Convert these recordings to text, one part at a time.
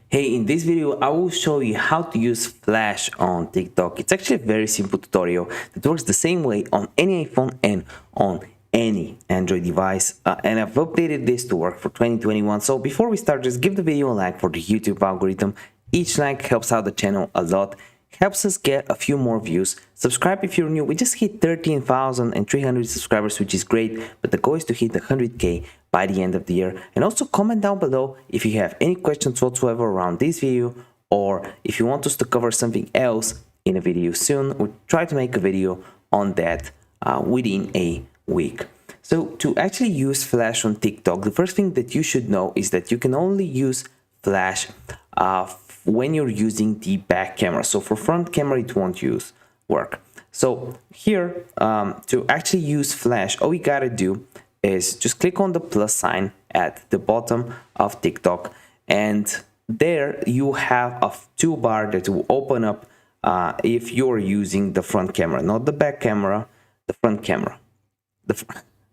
Hey, in this video, I will show you how to use Flash on TikTok. It's actually a very simple tutorial that works the same way on any iPhone and on any Android device. And I've updated this to work for 2021. So before we start, just give the video a like for the YouTube algorithm. Each like helps out the channel a lot, helps us get a few more views. Subscribe if you're new. We just hit 13,300 subscribers, which is great, but the goal is to hit 100K by the end of the year. And also comment down below if you have any questions whatsoever around this video, or if you want us to cover something else in a video soon. We'll try to make a video on that within a week. So to actually use Flash on TikTok, the first thing that you should know is that you can only use Flash when you're using the back camera. So for front camera, it won't work. So here, to actually use Flash, all we gotta do is just click on the plus sign at the bottom of TikTok, and there you have a toolbar that will open up if you're using the front camera, not the back camera, the front camera.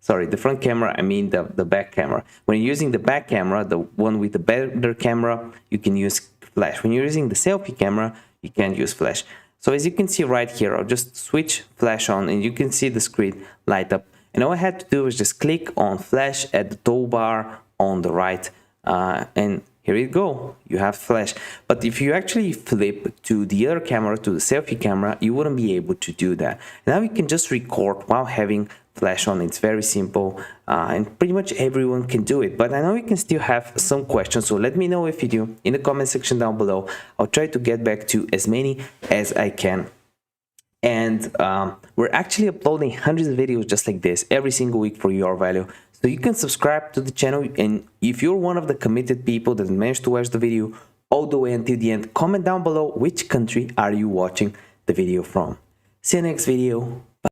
Sorry, the front camera, I mean the back camera. When you're using the back camera, the one with the better camera, you can use Flash. When you're using the selfie camera, you can't use Flash. So as you can see right here, I'll just switch Flash on and you can see the screen light up. And all I had to do was just click on Flash at the toolbar on the right, and here you go, you have Flash. But if you actually flip to the other camera, to the selfie camera, you wouldn't be able to do that. Now you can just record while having Flash on. It's very simple, and pretty much everyone can do it. But I know you can still have some questions, so let me know if you do in the comment section down below. I'll try to get back to as many as I can. And we're actually uploading hundreds of videos just like this every single week for your value. So you can subscribe to the channel, and if you're one of the committed people that managed to watch the video all the way until the end, comment down below which country are you watching the video from. See you next video.